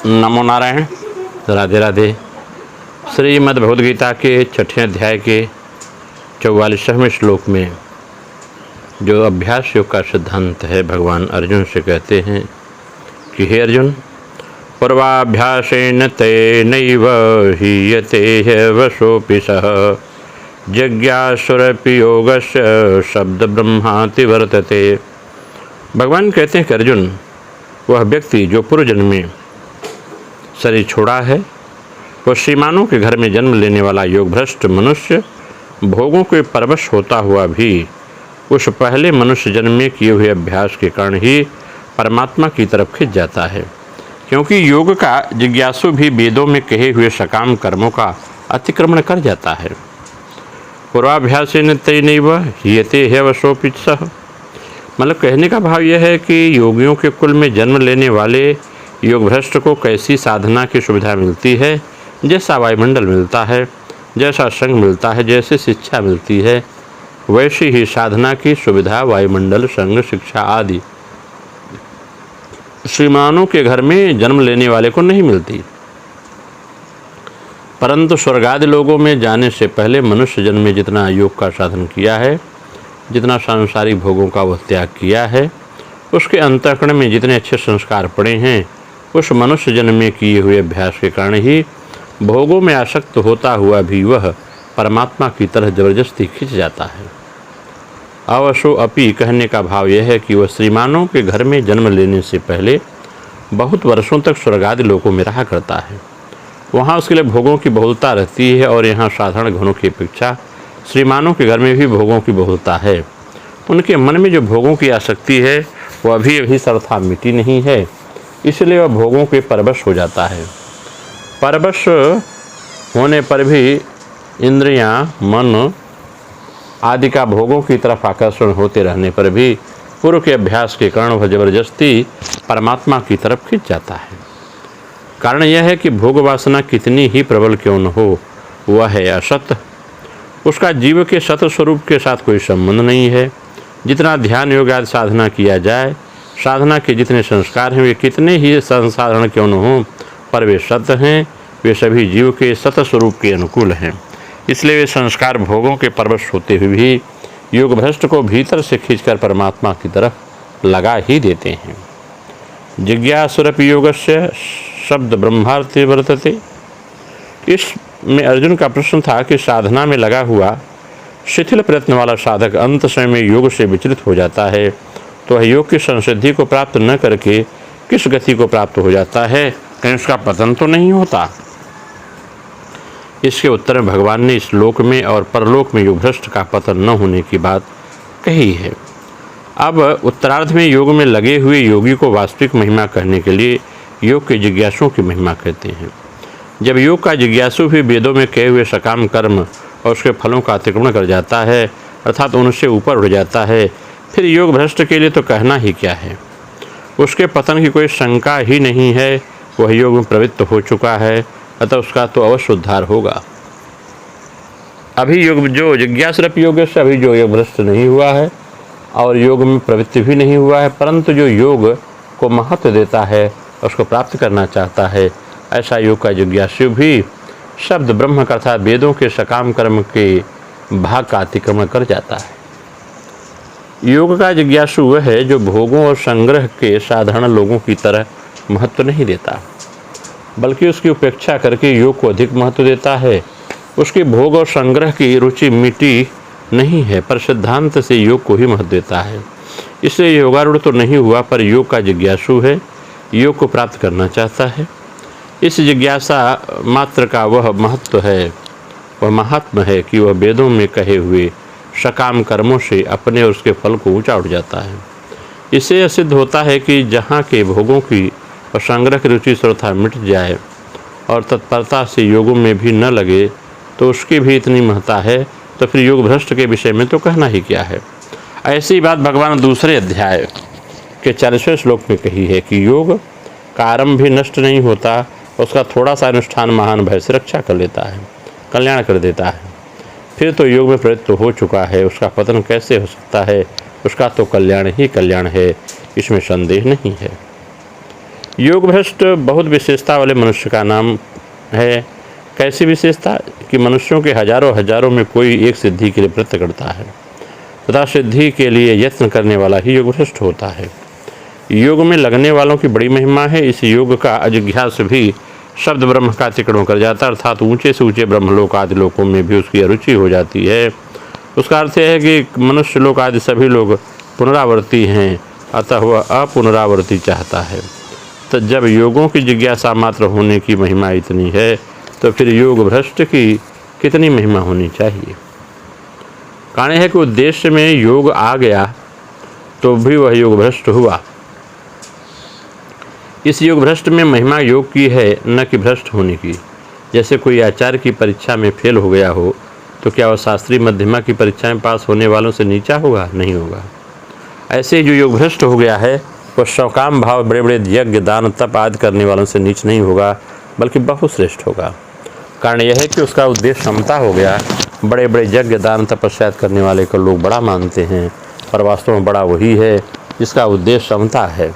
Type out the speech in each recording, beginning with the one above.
नमो नारायण। राधे राधे। श्रीमद् भगवद गीता के 6ठे अध्याय के 44वें श्लोक में जो अभ्यास योग का सिद्धांत है, भगवान अर्जुन से कहते हैं कि हे अर्जुन, पूर्वाभ्यासेन तेनैव हीयते ह्यवशोऽपि सः जिज्ञासुरपि योगस्य शब्द ब्रह्माति वर्तते। भगवान कहते हैं कि अर्जुन, वह व्यक्ति जो पूर्व जन्म में शरीर छोड़ा है, वह श्रीमानों के घर में जन्म लेने वाला योग भ्रष्ट मनुष्य भोगों के परवश होता हुआ भी उस पहले मनुष्य जन्म में किए हुए अभ्यास के कारण ही परमात्मा की तरफ खिंच जाता है, क्योंकि योग का जिज्ञासु भी वेदों में कहे हुए सकाम कर्मों का अतिक्रमण कर जाता है। पूर्वाभ्यासेन तेनैव हीयते ह्यवशोऽपि सः, मतलब कहने का भाव यह है कि योगियों के कुल में जन्म लेने वाले योग भ्रष्ट को कैसी साधना की सुविधा मिलती है, जैसा वायुमंडल मिलता है, जैसा संग मिलता है, जैसे शिक्षा मिलती है, वैसी ही साधना की सुविधा वायुमंडल, संग, शिक्षा आदि श्रीमानों के घर में जन्म लेने वाले को नहीं मिलती। परंतु स्वर्गादि लोगों में जाने से पहले मनुष्य जन्म में जितना योग का साधन किया है, जितना सांसारिक भोगों का वह त्याग किया है, उसके अंतःकरण में जितने अच्छे संस्कार पड़े हैं, उस मनुष्य जन्म में किए हुए अभ्यास के कारण ही भोगों में आसक्त होता हुआ भी वह परमात्मा की तरह जबरदस्ती खिंच जाता है। अवशो अपि कहने का भाव यह है कि वह श्रीमानों के घर में जन्म लेने से पहले बहुत वर्षों तक स्वर्गादि लोकों में रहा करता है। वहाँ उसके लिए भोगों की बहुलता रहती है और यहाँ साधारण घरों की अपेक्षा श्रीमानों के घर में भी भोगों की बहुलता है। उनके मन में जो भोगों की आसक्ति है वह अभी सर्वथा मिटी नहीं है, इसलिए वह भोगों के परवश हो जाता है। परवश होने पर भी इंद्रियां, मन आदि का भोगों की तरफ आकर्षण होते रहने पर भी पूर्व के अभ्यास के कारण वह जबरदस्ती परमात्मा की तरफ खिंच जाता है। कारण यह है कि भोग वासना कितनी ही प्रबल क्यों न हो, वह है असत। उसका जीव के सत स्वरूप के साथ कोई संबंध नहीं है। जितना ध्यान योग आदि साधना किया जाए, साधना के जितने संस्कार हैं वे कितने ही संसाधारण क्यों न हों, पर वे सत हैं, वे सभी जीव के सत स्वरूप के अनुकूल हैं। इसलिए वे संस्कार भोगों के परवश होते हुए भी योग भ्रष्ट को भीतर से खींचकर परमात्मा की तरफ लगा ही देते हैं। जिज्ञासुरपि योगस्य शब्द ब्रह्मार्थे वर्तते। इसमें अर्जुन का प्रश्न था कि साधना में लगा हुआ शिथिल प्रयत्न वाला साधक अंत समय में योग से विचलित हो जाता है, तो वह योग की संसिद्धि को प्राप्त न करके किस गति को प्राप्त हो जाता है? कहीं उसका पतन तो नहीं होता? इसके उत्तर में भगवान ने इस लोक में और परलोक में योग भ्रष्ट का पतन न होने की बात कही है। अब उत्तरार्ध में योग में लगे हुए योगी को वास्तविक महिमा कहने के लिए योग के जिज्ञासुओं की महिमा कहते हैं। जब योग का जिज्ञासु भी वेदों में कहे हुए सकाम कर्म और उसके फलों का अतिक्रमण कर जाता है, अर्थात उनसे ऊपर उठ जाता है, फिर योग भ्रष्ट के लिए तो कहना ही क्या है। उसके पतन की कोई शंका ही नहीं है। वह योग में प्रवृत्त हो चुका है, अतः उसका तो अवश्य उद्धार होगा। अभी योग जो जिज्ञासुरपि योग से अभी जो योग भ्रष्ट नहीं हुआ है और योग में प्रवृत्ति भी नहीं हुआ है, परंतु जो योग को महत्व देता है, उसको प्राप्त करना चाहता है, ऐसा योग का जिज्ञासु भी शब्द ब्रह्म अर्थात वेदों के सकाम कर्म के भाग का अतिक्रमण कर जाता है। योग का जिज्ञासु वह है जो भोगों और संग्रह के साधारण लोगों की तरह महत्व नहीं देता, बल्कि उसकी उपेक्षा करके योग को अधिक महत्व देता है। उसके भोग और संग्रह की रुचि मिटी नहीं है, पर सिद्धांत से योग को ही महत्व देता है। इसलिए योगारूढ़ तो नहीं हुआ, पर योग का जिज्ञासु है, योग को प्राप्त करना चाहता है। इस जिज्ञासा मात्र का वह महत्व है, वह महात्म है कि वह वेदों में कहे हुए सकाम कर्मों से अपने और उसके फल को ऊंचा उठ जाता है। इससे यह सिद्ध होता है कि जहाँ के भोगों की और संग्रह की रुचि सर्वथा मिट जाए और तत्परता से योगों में भी न लगे, तो उसकी भी इतनी महत्ता है, तो फिर योग भ्रष्ट के विषय में तो कहना ही क्या है। ऐसी बात भगवान दूसरे अध्याय के 40वें श्लोक में कही है कि योग का आरंभ भी नष्ट नहीं होता, उसका थोड़ा सा अनुष्ठान महान भय से रक्षा कर लेता है, कल्याण कर देता है। फिर तो योग में प्रवृत्त हो चुका है, उसका पतन कैसे हो सकता है? उसका तो कल्याण ही कल्याण है, इसमें संदेह नहीं है। योग भ्रष्ट बहुत विशेषता वाले मनुष्य का नाम है। कैसी विशेषता कि मनुष्यों के हजारों में कोई एक सिद्धि के लिए प्रयत्न करता है तथा सिद्धि के लिए यत्न करने वाला ही योग भ्रष्ट होता है। योग में लगने वालों की बड़ी महिमा है। इस योग का अजिज्ञास भी शब्द ब्रह्म का अतिक्रमण कर जाता है, अर्थात ऊंचे से ऊंचे ब्रह्मलोक आदि लोकों में भी उसकी अरुचि हो जाती है। उसका अर्थ है कि मनुष्य लोक आदि सभी लोग पुनरावर्ती हैं, अतः वह अपुनरावर्ती चाहता है। तो जब योगों की जिज्ञासा मात्र होने की महिमा इतनी है तो फिर योग भ्रष्ट की कितनी महिमा होनी चाहिए। कारण है कि उद्देश्य में योग आ गया तो भी वह योग भ्रष्ट हुआ। इस योग भ्रष्ट में महिमा योग की है, न कि भ्रष्ट होने की। जैसे कोई आचार्य की परीक्षा में फेल हो गया हो तो क्या वह शास्त्री मध्यमा की परीक्षा में पास होने वालों से नीचा होगा? नहीं होगा। ऐसे जो योग भ्रष्ट हो गया है वह सौकाम भाव बड़े बड़े यज्ञ दान तप आदि करने वालों से नीच नहीं होगा, बल्कि बहुत श्रेष्ठ होगा। कारण यह है कि उसका उद्देश्य समता हो गया। बड़े बड़े यज्ञ दान तपस्या करने वाले को लोग बड़ा मानते हैं, पर वास्तव में बड़ा वही है जिसका उद्देश्य समता है।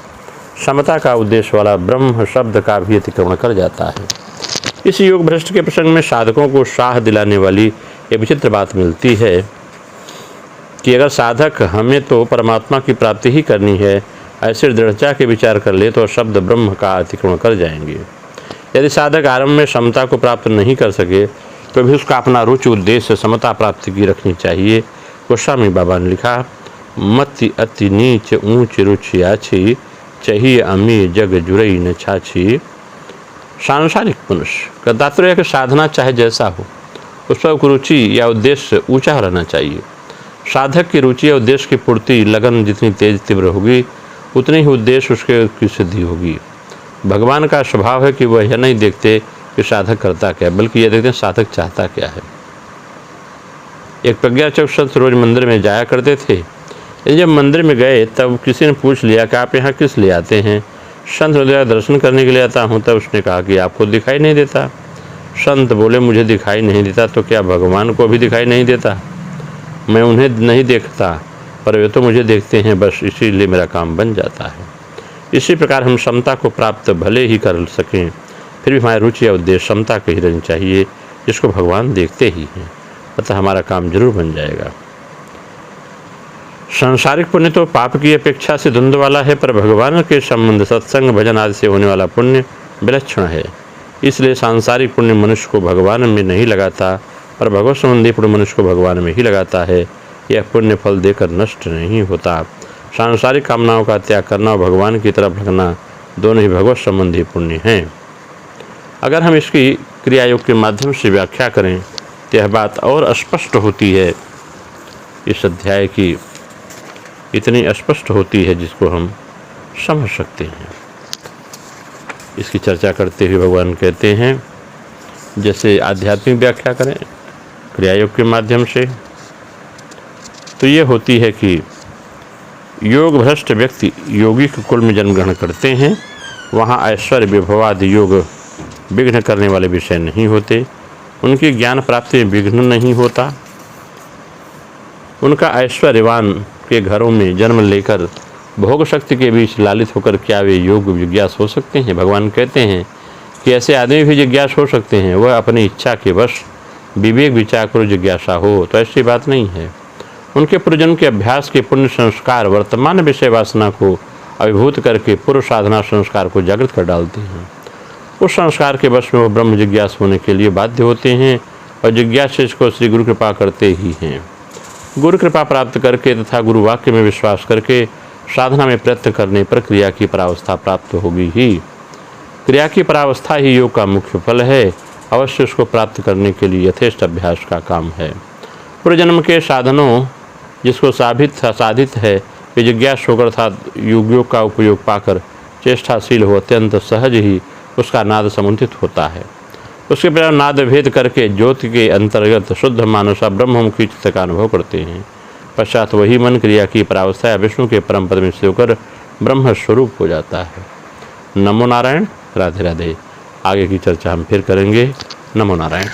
समता का उद्देश्य वाला ब्रह्म शब्द का भी अतिक्रमण कर जाता है। इस योग भ्रष्ट के प्रसंग में साधकों को शाह दिलाने वाली एक विचित्र बात मिलती है कि अगर साधक हमें तो परमात्मा की प्राप्ति ही करनी है ऐसे दृढ़ता के विचार कर ले तो शब्द ब्रह्म का अतिक्रमण कर जाएंगे। यदि साधक आरंभ में समता को प्राप्त नहीं कर सके तो भी उसका अपना रुचि उद्देश्य समता प्राप्ति की रखनी चाहिए। गोस्वामी बाबा ने लिखा, मति अति नीच ऊंच रुचि आछी, चाहिए अमी जग जुरई न छाछी। सांसारिक मनुष्य का तात्पर्य कि साधना चाहे जैसा हो उस पर रुचि या उद्देश्य ऊंचा रहना चाहिए। साधक की रुचि या उद्देश्य की पूर्ति लगन जितनी तेज तीव्र होगी उतनी ही उद्देश्य उसके की सिद्धि होगी। भगवान का स्वभाव है कि वह यह नहीं देखते कि साधक करता क्या, बल्कि यह देखते हैं साधक चाहता क्या है। एक प्रज्ञाचक्षु संत रोज मंदिर में जाया करते थे। जब मंदिर में गए तब किसी ने पूछ लिया कि आप यहाँ किस लिए आते हैं? संत हृदय दर्शन करने के लिए आता हूँ। तब उसने कहा कि आपको दिखाई नहीं देता। संत बोले, मुझे दिखाई नहीं देता तो क्या भगवान को भी दिखाई नहीं देता? मैं उन्हें नहीं देखता पर वे तो मुझे देखते हैं, बस इसीलिए मेरा काम बन जाता है। इसी प्रकार हम समता को प्राप्त भले ही कर सकें फिर भी हमारी रुचि या उद्देश्य समता के ही रहनी चाहिए, जिसको भगवान देखते ही हैं, अतः हमारा काम जरूर बन जाएगा। सांसारिक पुण्य तो पाप की अपेक्षा से धुंध वाला है, पर भगवान के संबंध सत्संग भजन आदि से होने वाला पुण्य विलक्षण है। इसलिए सांसारिक पुण्य मनुष्य को भगवान में नहीं लगाता, पर भगवत संबंधी पुण्य मनुष्य को भगवान में ही लगाता है। यह पुण्य फल देकर नष्ट नहीं होता। सांसारिक कामनाओं का त्याग करना और भगवान की तरफ लगना दोनों ही भगवत संबंधी पुण्य हैं। अगर हम इसकी क्रिया योग के माध्यम से व्याख्या करें तो यह बात और स्पष्ट होती है। इस अध्याय की इतनी स्पष्ट होती है जिसको हम समझ सकते हैं। इसकी चर्चा करते हुए भगवान कहते हैं, जैसे आध्यात्मिक व्याख्या करें क्रिया योग के माध्यम से तो ये होती है कि योग भ्रष्ट व्यक्ति योगी के कुल में जन्म ग्रहण करते हैं। वहाँ ऐश्वर्य विभवादि योग विघ्न करने वाले विषय नहीं होते। उनकी ज्ञान प्राप्ति में विघ्न नहीं होता। उनका ऐश्वर्यवान के घरों में जन्म लेकर भोग शक्ति के बीच लालित होकर क्या वे योग जिज्ञास हो सकते हैं? भगवान कहते हैं कि ऐसे आदमी भी जिज्ञास हो सकते हैं, वह अपनी इच्छा के वश विवेक विचार कर जिज्ञासा हो, तो ऐसी बात नहीं है। उनके पूर्वजन्म के अभ्यास के पुण्य संस्कार वर्तमान विषय वासना को अभिभूत करके पूर्व साधना संस्कार को जागृत कर डालते हैं। उस संस्कार के वश में वह ब्रह्म जिज्ञास होने के लिए बाध्य होते हैं और जिज्ञास को श्री गुरु कृपा करते ही हैं। गुरु कृपा प्राप्त करके तथा गुरु वाक्य में विश्वास करके साधना में प्रयत्न करने पर क्रिया की परावस्था प्राप्त होगी ही। क्रिया की परावस्था ही योग का मुख्य फल है। अवश्य उसको प्राप्त करने के लिए यथेष्ट अभ्यास का काम है। पूर्वजन्म के साधनों जिसको साधित है वे जिज्ञास होकर अर्थात योग का उपयोग पाकर चेष्टाशील हो अत्यंत सहज ही उसका नाद समुदित होता है। उसके प्रकार नाद भेद करके ज्योति के अंतर्गत शुद्ध मानसा ब्रह्ममुखी चित्त का अनुभव करते हैं। पश्चात वही मन क्रिया की परावस्था या विष्णु के परम पद में से होकर ब्रह्म स्वरूप हो जाता है। नमो नारायण। राधे राधे। आगे की चर्चा हम फिर करेंगे। नमो नारायण।